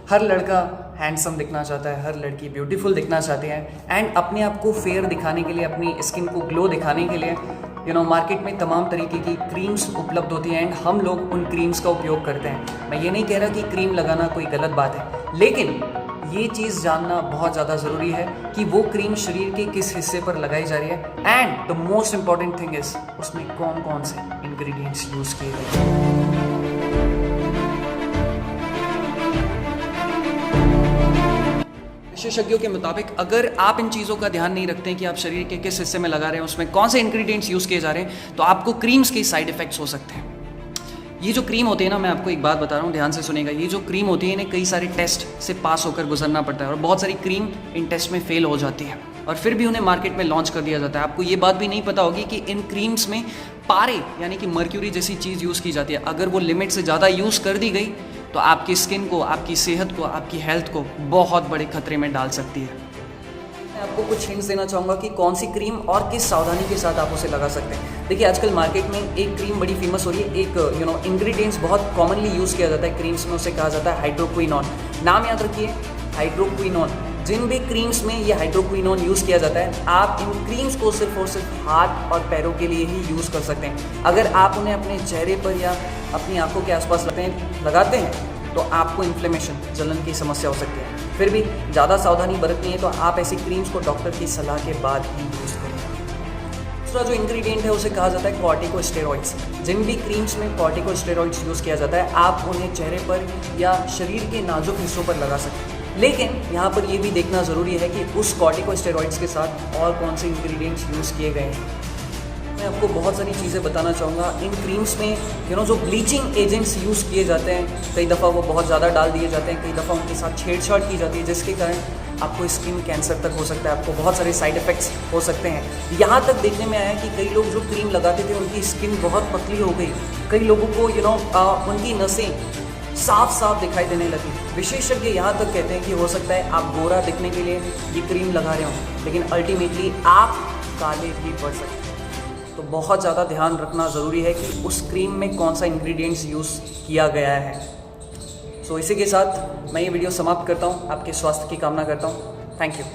हर लड़का हैंडसम दिखना चाहता है, हर लड़की ब्यूटीफुल दिखना चाहती है एंड अपने आप को फेयर दिखाने के लिए, अपनी स्किन को ग्लो दिखाने के लिए मार्केट में तमाम तरीके की क्रीम्स उपलब्ध होती हैं एंड हम लोग उन क्रीम्स का उपयोग करते हैं। मैं ये नहीं कह रहा कि क्रीम लगाना कोई गलत बात है, लेकिन ये चीज़ जानना बहुत ज़्यादा ज़रूरी है कि वो क्रीम शरीर के किस हिस्से पर लगाई जा रही है and the most important thing is उसमें कौन कौन से इंग्रेडिएंट्स यूज़ किए गए हैं। विशेषज्ञों के मुताबिक अगर आप इन चीज़ों का ध्यान नहीं रखते हैं कि आप शरीर के किस हिस्से में लगा रहे हैं, उसमें कौन से इंग्रेडिएंट्स यूज़ किए जा रहे हैं, तो आपको क्रीम्स के साइड इफ़ेक्ट्स हो सकते हैं। ये जो क्रीम होती है ना, मैं आपको एक बात बता रहा हूँ, ध्यान से सुनेगा। ये जो क्रीम होती है इन्हें कई सारे टेस्ट से पास होकर गुजरना पड़ता है और बहुत सारी क्रीम इन टेस्ट में फेल हो जाती है और फिर भी उन्हें मार्केट में लॉन्च कर दिया जाता है। आपको ये बात भी नहीं पता होगी कि इन क्रीम्स में पारे यानी कि मर्क्यूरी जैसी चीज़ यूज़ की जाती है। अगर वो लिमिट से ज़्यादा यूज़ कर दी गई तो आपकी स्किन को, आपकी सेहत को, आपकी हेल्थ को बहुत बड़े खतरे में डाल सकती है। मैं आपको कुछ हिंट्स देना चाहूँगा कि कौन सी क्रीम और किस सावधानी के साथ आप उसे लगा सकते हैं। देखिए, आजकल मार्केट में एक क्रीम बड़ी फेमस हो रही है, एक इंग्रेडिएंट्स बहुत कॉमनली यूज़ किया जाता है क्रीम्स में, उसे कहा जाता है हाइड्रोक्विनोन। नाम याद रखिए, हाइड्रोक्विनोन। जिन भी क्रीम्स में ये हाइड्रोक्विनोन यूज़ किया जाता है, आप इन क्रीम्स को सिर्फ और सिर्फ हाथ और पैरों के लिए ही यूज़ कर सकते हैं। अगर आप उन्हें अपने चेहरे पर या अपनी आंखों के आसपास लगाते हैं तो आपको इन्फ्लेमेशन, जलन की समस्या हो सकती है। फिर भी ज़्यादा सावधानी बरतनी है तो आप ऐसी क्रीम्स को डॉक्टर की सलाह के बाद ही यूज़ करें। दूसरा जो इंग्रेडिएंट है उसे कहा जाता है कॉर्टिकोस्टेरॉइड्स। जिन भी क्रीम्स में कॉर्टिकोस्टेरॉइड्स यूज़ किया जाता है, आप उन्हें चेहरे पर या शरीर के नाजुक हिस्सों पर लगा सकते हैं। लेकिन यहाँ पर यह भी देखना ज़रूरी है कि उस कॉर्टिकोस्टेरॉइड्स के साथ और कौन से इंग्रेडिएंट्स यूज़ किए गए हैं। मैं आपको बहुत सारी चीज़ें बताना चाहूँगा। इन क्रीम्स में जो ब्लीचिंग एजेंट्स यूज़ किए जाते हैं, कई दफ़ा वो बहुत ज़्यादा डाल दिए जाते हैं, कई दफ़ा उनके साथ छेड़छाड़ की जाती है, जिसके कारण आपको स्किन कैंसर तक हो सकता है, आपको बहुत सारे साइड इफ़ेक्ट्स हो सकते हैं। यहाँ तक देखने में आया कि कई लोग जो क्रीम लगाते थे उनकी स्किन बहुत पतली हो गई, कई लोगों को उनकी नसें साफ दिखाई देने लगी। विशेषज्ञ यहाँ तक कहते हैं कि हो सकता है आप गोरा दिखने के लिए ये क्रीम लगा रहे हो, लेकिन अल्टीमेटली आप काले भी पड़ सकते हैं। तो बहुत ज़्यादा ध्यान रखना ज़रूरी है कि उस क्रीम में कौन सा इंग्रेडिएंट्स यूज़ किया गया है। सो इसी के साथ मैं ये वीडियो समाप्त करता हूँ। आपके स्वास्थ्य की कामना करता हूँ। Thank you.